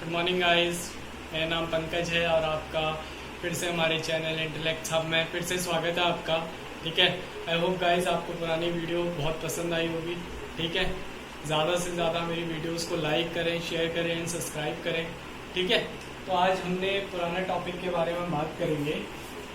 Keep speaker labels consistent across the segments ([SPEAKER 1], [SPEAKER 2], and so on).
[SPEAKER 1] Good morning guys, मेरा नाम पंकज है और आपका फिर से हमारे चैनल इंटेलेक्ट हब में फिर से स्वागत है आपका। ठीक है, आई होप गाइस आपको पुरानी वीडियो बहुत पसंद आई होगी। ठीक है, ज़्यादा से ज़्यादा मेरी वीडियोस को लाइक करें, शेयर करें एंड सब्सक्राइब करें। ठीक है, तो आज हमने पुराना टॉपिक के बारे में बात करेंगे।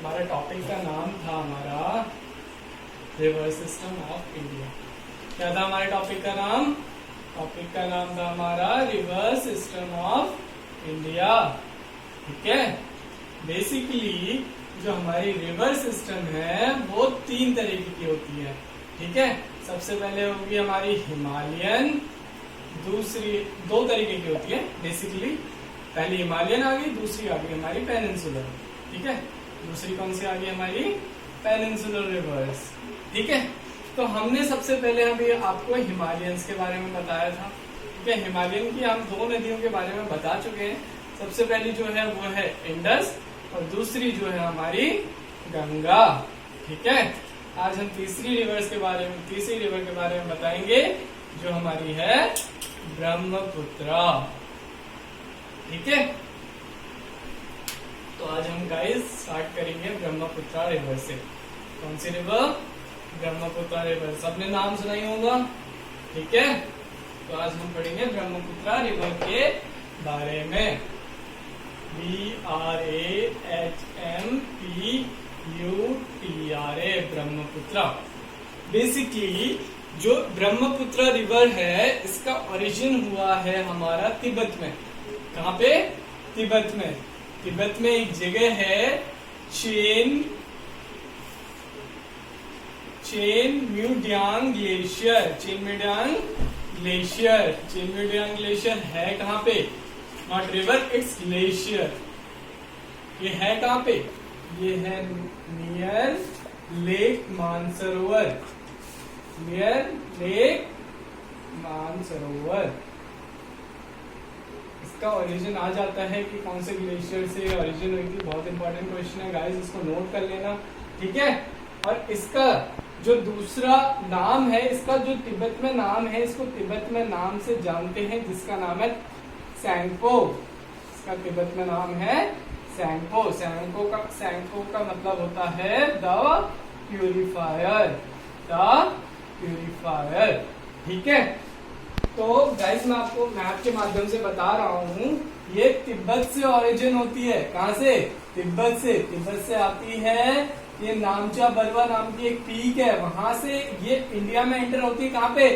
[SPEAKER 1] हमारा टॉपिक का नाम था हमारा रिवर सिस्टम ऑफ इंडिया। क्या था हमारे टॉपिक का नाम? टॉपिक का नाम था हमारा रिवर सिस्टम ऑफ इंडिया। ठीक है, बेसिकली जो हमारी रिवर सिस्टम है वो 3 तरीके की होती है। ठीक है, सबसे पहले होगी हमारी हिमालयन, दूसरी 2 तरीके की होती है बेसिकली। पहली हिमालयन आ गई, दूसरी आ गई हमारी पेनिनसुलर। ठीक है, दूसरी कौन सी आ गई हमारी? Peninsular reverse. ठीक है, तो हमने सबसे पहले अभी आपको हिमालयंस के बारे में बताया था। ठीक है, हिमालयन की हम 2 नदियों के बारे में बता चुके हैं। सबसे पहली जो है वो है इंडस और दूसरी जो है हमारी गंगा। ठीक है, आज हम तीसरी रिवर के बारे में बताएंगे जो हमारी है ब्रह्मपुत्रा। ठीक है, तो आज हम गाइस स्टार्ट करेंगे ब्रह्मपुत्रा रिवर से। कौन सी रिवर? ब्रह्मपुत्रा रिवर। सबने नाम सुना ही होगा। ठीक है, तो आज हम पढ़ेंगे ब्रह्मपुत्रा रिवर के बारे में। BRAHMPUTRA ब्रह्मपुत्रा। बेसिकली जो ब्रह्मपुत्रा रिवर है इसका ओरिजिन हुआ है हमारा तिब्बत में। कहाँ पे? तिब्बत में। तिब्बत में एक जगह है चेनम्यूडियांग ग्लेशियर है कहाँ पे? Not river, it's glacier. ये है कहाँ पे? ये है नियर लेक मानसरोवर। इसका ओरिजिन आ जाता है कि कौन से ग्लेशियर से ओरिजिन हुई थी। बहुत इंपॉर्टेंट क्वेश्चन है गाइस, इसको नोट कर लेना। ठीक है, और इसका जो दूसरा नाम है, इसका जो तिब्बत में नाम है, इसको तिब्बत में नाम से जानते हैं जिसका नाम है सैंगपो। इसका तिब्बत में नाम है सैंगपो। सैंगपो का मतलब होता है द प्यूरिफायर। ठीक है, तो गाइस मैं आपको मैप के माध्यम से बता रहा हूँ, ये तिब्बत से ओरिजिन होती है। कहाँ से? तिब्बत से आती है। ये नामचा बरवा नाम की एक पीक है, वहां से ये इंडिया में एंटर होती है। कहाँ पे?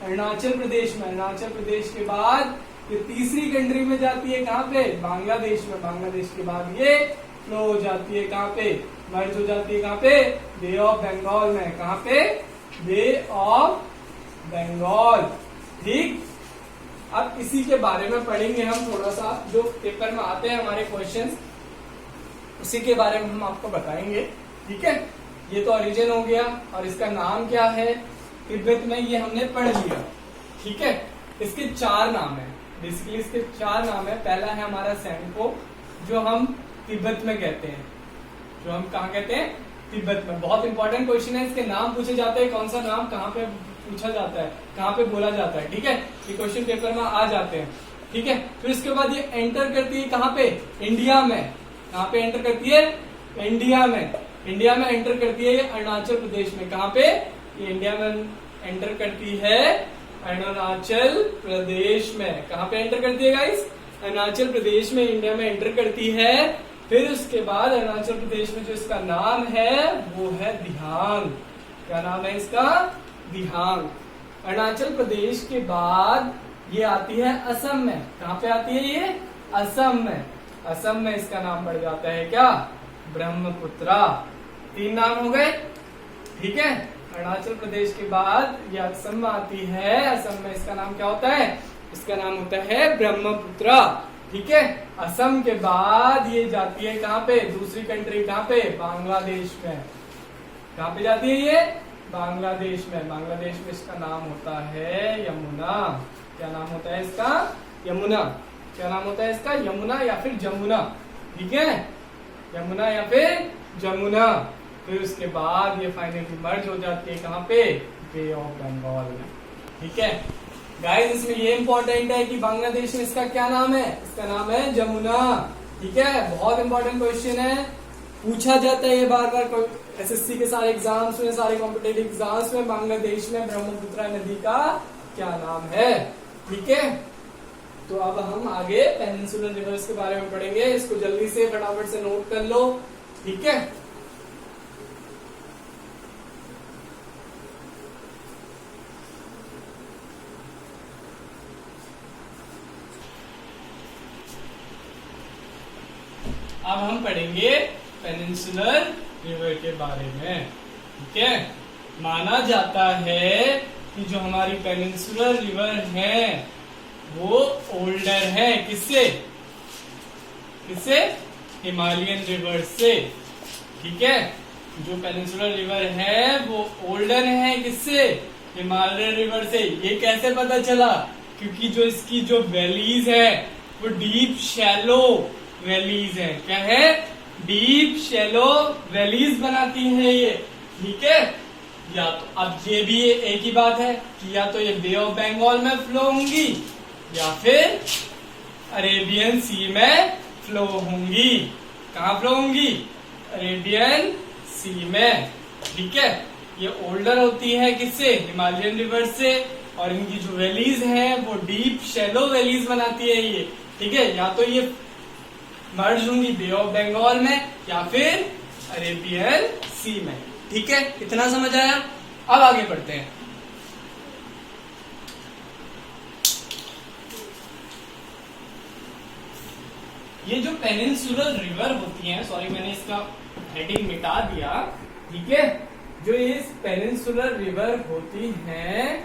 [SPEAKER 1] अरुणाचल प्रदेश में। अरुणाचल प्रदेश के बाद ये तीसरी कंट्री में जाती है। कहाँ पे? बांग्लादेश में। बांग्लादेश के बाद ये फ्लो हो जाती है कहाँ पे? मर्ज हो जाती है कहाँ पे? बे ऑफ बंगाल में। कहाँ पे? बे ऑफ बंगाल। ठीक, अब इसी के बारे में पढ़ेंगे हम थोड़ा सा। जो पेपर में आते हैं हमारे क्वेश्चंस, उसी के बारे में हम आपको बताएंगे। ठीक है, ये तो ओरिजिन हो गया। और इसका नाम क्या है? तिब्बत में ये हमने पढ़ लिया। ठीक है, इसके 4 नाम है। बेसिकली इसके 4 नाम है। पहला है हमारा सैंगपो, जो हम तिब्बत में कहते हैं। जो हम कहाँ कहते हैं? तिब्बत में। बहुत इंपॉर्टेंट क्वेश्चन है, इसके नाम पूछे जाते हैं। कौन सा नाम कहाँ पे पूछा जाता है, कहाँ पे बोला जाता है। ठीक है, ये क्वेश्चन पेपर में आ जाते हैं। ठीक है, फिर इसके बाद ये एंटर करती है कहाँ पे? इंडिया में। कहाँ पे एंटर करती है? इंडिया में। इंडिया में एंटर करती है ये अरुणाचल प्रदेश में। कहाँ पे? ये इंडिया में एंटर करती है अरुणाचल प्रदेश में। कहाँ पे एंटर करती है गाइस? अरुणाचल प्रदेश में, इंडिया में एंटर करती है। फिर उसके बाद अरुणाचल प्रदेश में जो इसका नाम है वो है दिहांग। क्या नाम है इसका? दिहांग। अरुणाचल प्रदेश के बाद ये आती है असम में। कहाँ पे आती है ये? असम में। असम में इसका नाम पड़ जाता है क्या? ब्रह्मपुत्रा। 3 नाम हो गए। ठीक है, अरुणाचल प्रदेश के बाद ये असम में आती है। असम में इसका नाम क्या होता है? इसका नाम होता है ब्रह्मपुत्रा। ठीक है, असम के बाद ये जाती है कहाँ पे? दूसरी कंट्री। कहाँ पे? बांग्लादेश में। कहाँ पे जाती है ये? बांग्लादेश में। बांग्लादेश में इसका नाम होता है यमुना। क्या नाम होता है इसका? यमुना। क्या नाम होता है इसका? यमुना या फिर जमुना। ठीक है, यमुना या फिर जमुना। फिर उसके बाद ये फाइनली मर्ज हो जाती है कहाँ पे? बे ऑफ बंगाल में। ठीक है, गाइस इसमें ये इंपॉर्टेंट है कि बांग्लादेश में इसका क्या नाम है, इसका नाम है जमुना। ठीक है, बहुत इंपॉर्टेंट क्वेश्चन है, पूछा जाता है ये बार बार एसएससी के सारे एग्जाम्स में, सारे कॉम्पिटेटिव एग्जाम्स में, बांग्लादेश में ब्रह्मपुत्र नदी का क्या नाम है। ठीक है, तो अब हम आगे पेनिनसुलर रिवर्स के बारे में पढ़ेंगे, इसको जल्दी से फटाफट से नोट कर लो। ठीक है, अब हम पढ़ेंगे पेनिनसुलर रिवर के बारे में। ठीक है, माना जाता है कि जो हमारी पेनिनसुलर रिवर है वो ओल्डर है, किससे, किससे, हिमालयन रिवर से। ठीक है, जो पेनिनसुलर रिवर है वो ओल्डर है किससे, हिमालयन रिवर से। ये कैसे पता चला, क्योंकि जो इसकी जो वैलीज है वो डीप शैलो वैलीज है। क्या है, डीप शैलो वैलीज बनाती है ये। ठीक है, या तो अब ये भी एक ही बात है कि या तो ये बे ऑफ बंगाल में फ्लो होंगी या फिर अरेबियन सी में फ्लो होंगी। कहाँ फ्लो होंगी, अरेबियन सी में। ठीक है, ये ओल्डर होती है किससे, हिमालयन रिवर से, और इनकी जो वैलीज हैं वो डीप शैलो वैलीज बनाती है ये। ठीक है, या तो ये मर्ज होंगी बे ऑफ बंगाल में या फिर अरेबियन सी में। ठीक है, इतना समझ आया। अब आगे बढ़ते हैं। ये जो पेनिनसुलर रिवर होती हैं, सॉरी मैंने इसका हेडिंग मिटा दिया। ठीक है, जो इस पेनिनसुलर रिवर होती हैं,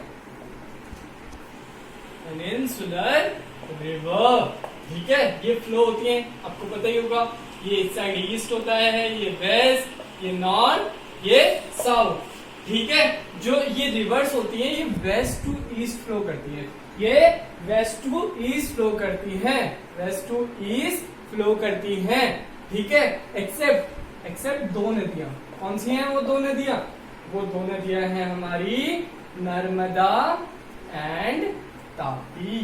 [SPEAKER 1] पेनिनसुलर रिवर, ठीक है, ये फ्लो होती है, आपको पता ही होगा, ये इस साइड ईस्ट होता है, ये वेस्ट, ये नॉर्थ, ये साउथ। ठीक है, जो ये रिवर्स होती है ये वेस्ट टू ईस्ट फ्लो करती है, ये वेस्ट टू ईस्ट फ्लो करती है, वेस्ट टू ईस्ट फ्लो करती है। ठीक है, एक्सेप्ट दो नदियां, कौन सी हैं वो दो नदियां, वो दो नदियां हैं हमारी नर्मदा एंड तापी।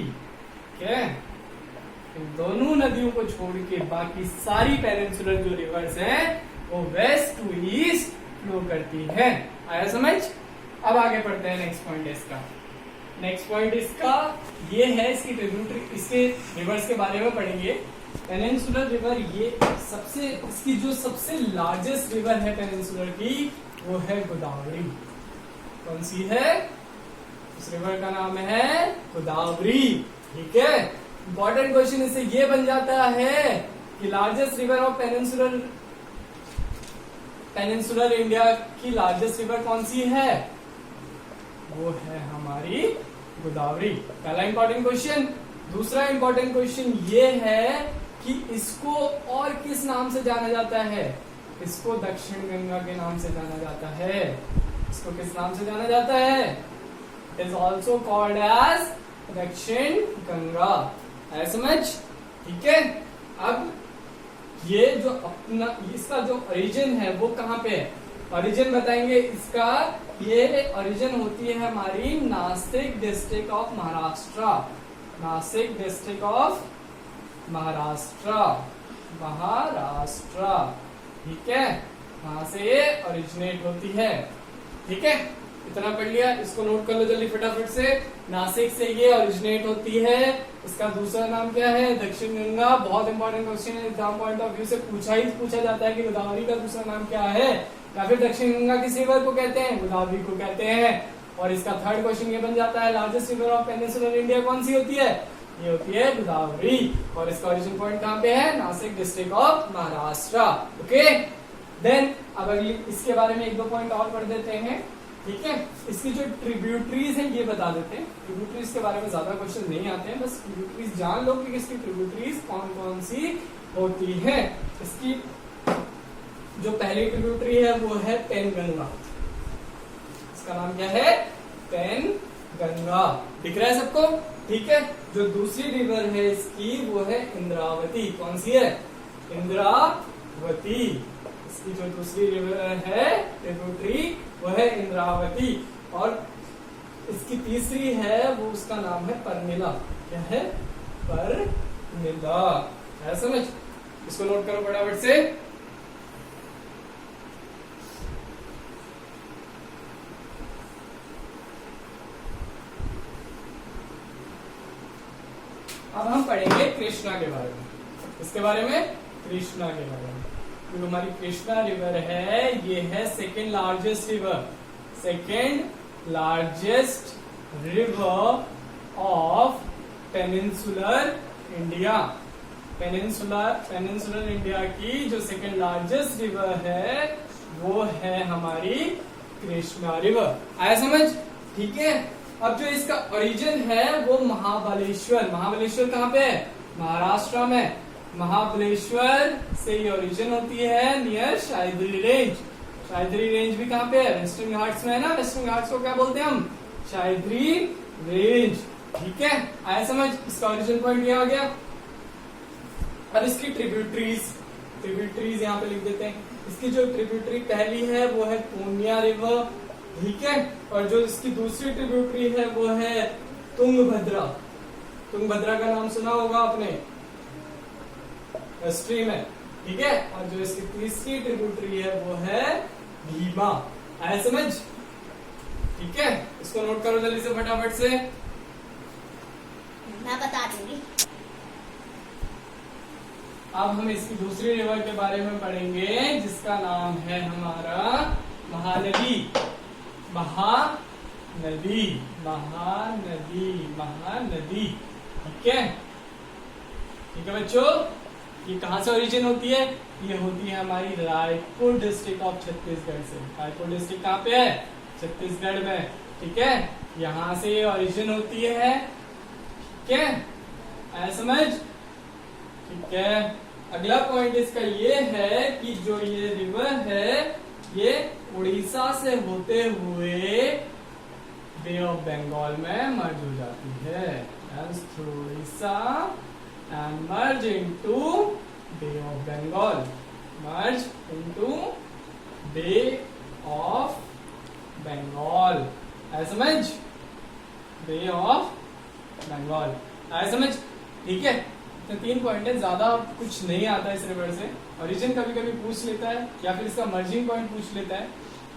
[SPEAKER 1] ठीक है, इन दोनों नदियों को छोड़ के बाकी सारी पेनिनसुलर जो रिवर्स हैं वो वेस्ट टू ईस्ट फ्लो करती है। आया समझ। अब आगे पढ़ते हैं, नेक्स्ट पॉइंट इसका, नेक्स्ट पॉइंट इसका ये है, इसकी ट्रिब्यूटरी, इसके रिवर्स के बारे में पढ़ेंगे। पेनिनसुलर रिवर, ये सबसे, इसकी जो सबसे लार्जेस्ट रिवर है पेनिनसुलर की वो है गोदावरी। कौन सी है, उस रिवर का नाम है गोदावरी। ठीक है, इंपॉर्टेंट क्वेश्चन इससे ये बन जाता है कि largest river of peninsular India की लार्जेस्ट रिवर कौन सी है, वो है हमारी गोदावरी। पहला इंपॉर्टेंट क्वेश्चन। दूसरा इंपॉर्टेंट क्वेश्चन ये है कि इसको और किस नाम से जाना जाता है, इसको दक्षिण गंगा के नाम से जाना जाता है। इसको किस नाम से जाना जाता है, it is also called as Dakshin Ganga. है समझ। ठीक है, अब ये जो अपना, इसका जो ओरिजिन है वो कहाँ पे है, ओरिजिन बताएंगे इसका। ये ओरिजिन होती है हमारी Nashik district of Maharashtra, Nashik district of Maharashtra, Maharashtra. ठीक है, वहां से ये ओरिजिनेट होती है। ठीक है, इतना पढ़ लिया, इसको नोट कर लो जल्दी फटाफट से। नासिक से ये ओरिजिनेट होती है, इसका दूसरा नाम क्या है, दक्षिण गंगा। बहुत इंपॉर्टेंट क्वेश्चन है, एग्जाम पॉइंट ऑफ व्यू से पूछा जाता है कि गोदावरी का दूसरा नाम क्या है, या फिर दक्षिण गंगा किस रिवर को कहते हैं, गोदावरी को कहते हैं। और इसका थर्ड क्वेश्चन ये बन जाता है, largest river of peninsular India कौन सी होती है, ये होती है गोदावरी। और इसका ओरिजिन पॉइंट कहाँ पे है, Nashik district of Maharashtra. Okay, then अब अगली इसके बारे में एक दो पॉइंट और पढ़ देते हैं। ठीक है, इसकी जो ट्रिब्यूटरीज हैं ये बता देते हैं। ट्रिब्यूटरीज के बारे में ज्यादा क्वेश्चन नहीं आते हैं, बस ट्रिब्यूटरीज जान लो कि इसकी ट्रिब्यूटरीज कौन कौन सी होती है। इसकी जो पहली ट्रिब्यूटरी है वो है पेनगंगा। इसका नाम क्या है, पेनगंगा। दिख रहा है सबको। ठीक है, जो दूसरी रिवर है इसकी वो है इंद्रावती। कौन सी है, इंद्रावती। इसकी जो दूसरी रिवर है ट्रिब्यूटरी वो है इंद्रावती। और इसकी तीसरी है वो उसका नाम है परमिला। क्या है? परमिला। है समझ? इसको नोट करो फटाफट से। अब हम पढ़ेंगे कृष्णा के बारे में। इसके बारे में, कृष्णा के बारे में। जो हमारी कृष्णा रिवर है ये है second largest river, second largest river of peninsular India. Peninsular India की जो सेकेंड लार्जेस्ट रिवर है वो है हमारी कृष्णा रिवर। आया समझ? ठीक है। अब जो इसका ओरिजिन है वो महाबलेश्वर। महाबलेश्वर कहाँ पे है? महाराष्ट्र में। महाबलेश्वर से ये ओरिजिन होती है नियर शायदरी रेंज। शायदरी रेंज भी कहाँ पे है? वेस्टर्न घाट्स में है ना। वेस्टर्न घाट्स को क्या बोलते हैं हम? शायदरी रेंज। ठीक है, आया समझ? इसका ओरिजिन पॉइंट ये आ गया। अब इसकी ट्रिब्यूटरीज यहाँ पे लिख देते हैं। इसकी जो ट्रिब्यूटरी पहली है वो है पूर्णिया रिवर। ठीक है, और जो इसकी दूसरी ट्रिब्यूटरी है वो है तुंगभद्रा। तुंगभद्रा का नाम सुना होगा आपने, हिस्ट्री में। ठीक है, और जो इसकी तीसरी ट्रिब्यूटरी है वो है भीमा। आया समझ? ठीक है, इसको नोट करो जल्दी से फटाफट से।
[SPEAKER 2] मैं बता दूंगी।
[SPEAKER 1] अब हम इसकी दूसरी रिवर के बारे में पढ़ेंगे जिसका नाम है हमारा महानदी। महानदी, महानदी, महानदी। ठीक है, ठीक है बच्चों। ये कहाँ से ओरिजिन होती है? ये होती है हमारी रायपुर डिस्ट्रिक्ट ऑफ छत्तीसगढ़ से। रायपुर डिस्ट्रिक्ट कहाँ पे है? छत्तीसगढ़ में। ठीक है, यहाँ से ये ओरिजिन होती है। ठीक है, आया समझ? ठीक है, अगला पॉइंट इसका ये है कि जो ये रिवर है ये उड़ीसा से होते हुए बे ऑफ बंगाल में मर्ज हो जाती है। Orissa and merge into bay of Bengal. Merge into bay of Bengal. आया समझ? Bay of Bengal. आया समझ? ठीक है, तो 3 पॉइंट है, ज्यादा कुछ नहीं आता इस रिवर से। ओरिजिन कभी कभी पूछ लेता है या फिर इसका मर्जिंग पॉइंट पूछ लेता है।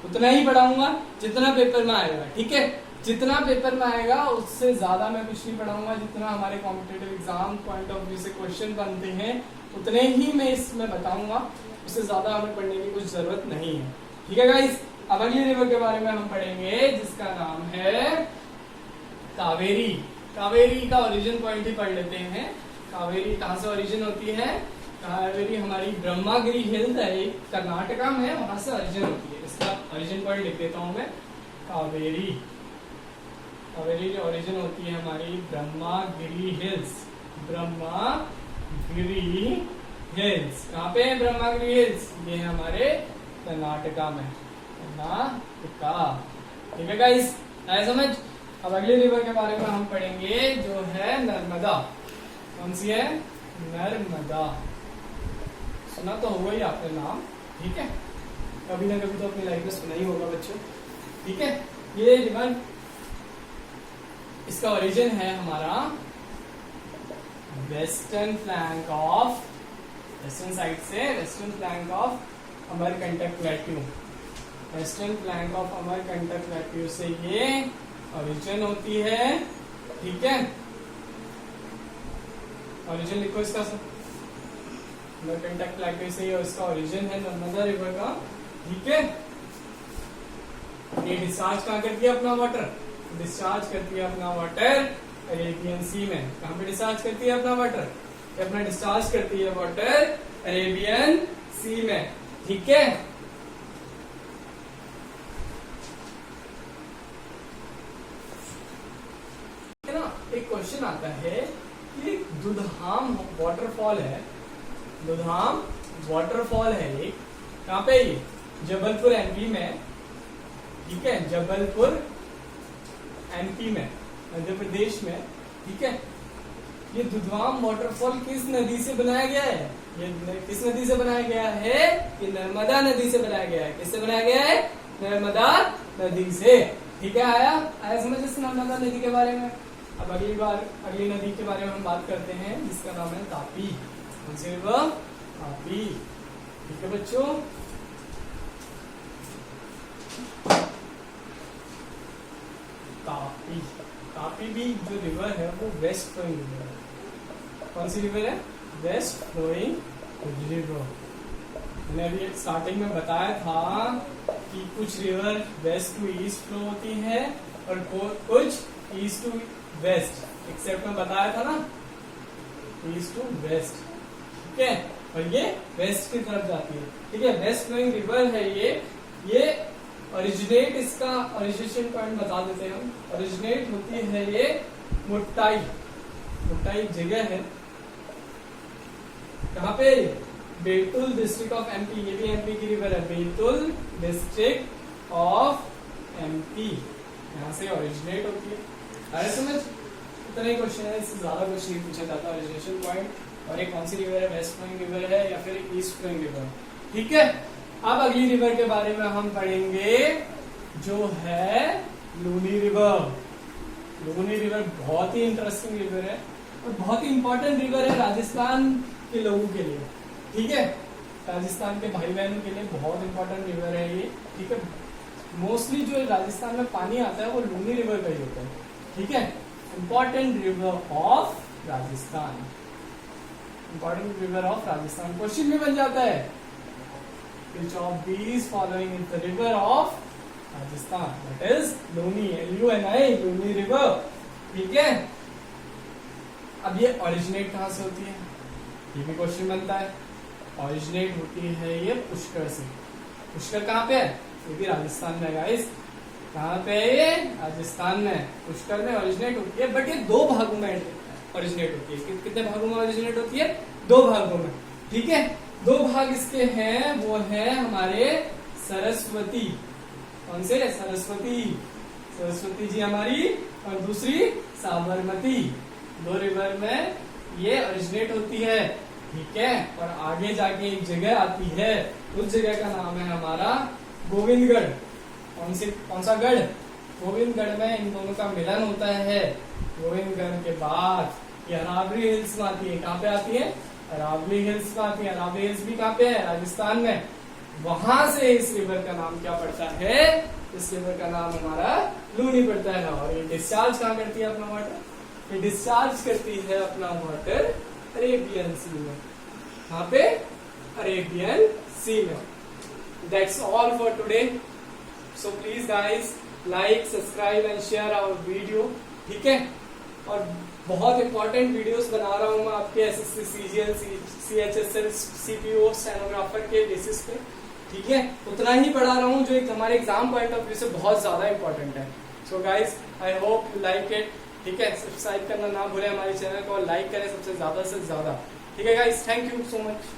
[SPEAKER 1] उतना ही पढ़ाऊंगा जितना पेपर में आएगा। ठीक है, जितना पेपर में आएगा उससे ज्यादा मैं कुछ नहीं पढ़ाऊंगा। जितना हमारे competitive exam point of view से क्वेश्चन बनते हैं उतने ही मैं इसमें बताऊंगा। उससे ज्यादा हमें पढ़ने की कुछ जरूरत नहीं है। ठीक है गाइस, अब अगली रिवर के बारे में हम पढ़ेंगे जिसका नाम है कावेरी। कावेरी का ओरिजिन पॉइंट ही पढ़ लेते हैं। कावेरी कहाँ से ओरिजिन होती है? कावेरी हमारी ब्रह्मागिरी हिल है, कर्नाटका में, वहां से ओरिजिन होती है। इसका ओरिजिन पॉइंट लिख देता हूं मैं। कावेरी, कावेरी की ओरिजिन होती है हमारी ब्रह्मागिरी हिल्स। ब्रह्मागिरी हिल्स कहाँ पे है? ब्रह्मागिरी हिल्स ये है हमारे कर्नाटका में। कर्नाटका। ठीक है गाइस, आया समझ? अब अगली रिवर के बारे में हम पढ़ेंगे जो है नर्मदा। कौन सी है? नर्मदा। सुना तो होगा ही आपने नाम। ठीक है, कभी ना कभी तो अपनी लाइफ में सुना ही होगा बच्चों। ठीक है, ये रिवर, इसका ओरिजिन है हमारा western flank of, western side से, western flank of Amarkantak plateau. Western flank of Amarkantak plateau से ये ओरिजिन होती है। ठीक है, ओरिजिन लिखो इसका सब। अमरकंटक प्लेट्यू से ये इसका ओरिजिन है नर्मदा रिवर का। ठीक है, ये डिस्चार्ज कहाँ करती है अपना वाटर? डिस्चार्ज करती है अपना वाटर अरेबियन सी में। कहाँ पे डिस्चार्ज करती है अपना वाटर? अपना डिस्चार्ज करती है वाटर अरेबियन सी में। ठीक है, ना एक क्वेश्चन आता है कि दुधाम वाटरफॉल है, दुधाम वाटरफॉल है एक, कहाँ पे? ये जबलपुर एमपी में। ठीक है, जबलपुर एमपी में, मध्य प्रदेश में। ठीक है, ये दुधाम वाटरफॉल किस नदी से बनाया गया है? ये किस नदी से बनाया गया है? ये नर्मदा नदी से बनाया गया है। किससे बनाया गया है? नर्मदा नदी से। ठीक है, आया समझ इस नर्मदा नदी के बारे में। अब अगली नदी के बारे में हम बात करते हैं जिसका नाम है तापी। कौन सी रिवर? तापी। ठीक है बच्चों, तापी। तापी भी जो रिवर है वो वेस्ट फ्लोइंग रिवर है। कौन सी रिवर है? West flowing river. मैंने अभी स्टार्टिंग में बताया था कि कुछ river west to east flow होती है और कुछ ईस्ट टू वेस्ट, एक्सेप्ट में बताया था ना, ईस्ट टू वेस्ट। ठीक है, और ये वेस्ट की तरफ जाती है। ठीक है, वेस्ट फ्लोइंग रिवर है ये ओरिजिनेट, इसका ओरिजिनेशन पॉइंट बता देते हैं हम। ओरिजिनेट होती है ये मुट्टाई। मुट्टाई जगह है कहाँ पे? Betul district of MP. ये भी एमपी की रिवर है, बैतूल डिस्ट्रिक्ट ऑफ एमपी। यहाँ से ओरिजिनेट होती है। अरे समझ, इतना ही क्वेश्चन है, इससे ज्यादा क्वेश्चन नहीं पूछा जाता। ओरिजिनेशन पॉइंट और एक कौन सी रिवर है, वेस्ट फ्लोइंग रिवर है या फिर ईस्ट फ्लोइंग रिवर है। ठीक है, अब अगली रिवर के बारे में हम पढ़ेंगे जो है लूनी रिवर। लूनी रिवर बहुत ही इंटरेस्टिंग रिवर है और बहुत ही इंपॉर्टेंट रिवर है राजस्थान के लोगों के लिए। ठीक है, राजस्थान के भाई बहनों के लिए बहुत इंपॉर्टेंट रिवर है ये। ठीक है, मोस्टली जो राजस्थान में पानी आता है वो लूनी रिवर का ही होता है। ठीक है, important river of Rajasthan. Important river of Rajasthan question भी बन जाता है। Which of these following is the river of Rajasthan? That is Luni, Luni, Luni river. ठीक है, अब ये ओरिजिनेट कहाँ से होती है, ये भी क्वेश्चन बनता है। ओरिजिनेट होती है ये पुष्कर से। पुष्कर कहाँ पे है? ये भी राजस्थान में गाइस। कहाँ पे है ये? राजस्थान में। पुष्कर में ओरिजिनेट होती है, बट ये दो भागों में ओरिजिनेट होती है। कितने भागों में ओरिजिनेट होती है? दो भागों में। ठीक है, दो भाग इसके हैं, वो है हमारे सरस्वती। कौन से? सरस्वती। सरस्वती जी हमारी, और दूसरी साबरमती। दो रिवर में ये ओरिजिनेट होती है। ठीक है, और आगे जाके एक जगह आती है, उस जगह का नाम है हमारा गोविंदगढ़। कौन सा गढ़? गोविंदगढ़ में इन दोनों का मिलन होता है। गोविंदगढ़ के बाद ये अरावली हिल्स में आती है। कहाँ पे आती है? अरावली हिल्स में आती है। अरावली हिल्स भी कहाँ पे है? राजस्थान में। वहां से इस रिवर का नाम क्या पड़ता है? इस रिवर का नाम हमारा लूनी पड़ता है। और ये डिस्चार्ज कहाँ करती है अपना वाटर? ये डिस्चार्ज करती है अपना वाटर अरेबियन सी में। यहाँ पे अरेबियन सी में। That's all for today. So please guys like, subscribe and share our video. ठीक है, और बहुत इंपॉर्टेंट वीडियोस बना रहा हूँ मैं आपके SSC, CGL, CHSL, CPO, stenographer के बेसिस पे। ठीक है, उतना ही पढ़ा रहा हूँ जो एक हमारे एग्जाम पॉइंट ऑफ व्यू से बहुत ज्यादा इंपॉर्टेंट है। So guys I hope you like it. ठीक है, सब्सक्राइब करना ना भूलें हमारे चैनल को और लाइक करें सबसे ज्यादा से ज्यादा। ठीक है guys, thank you so much.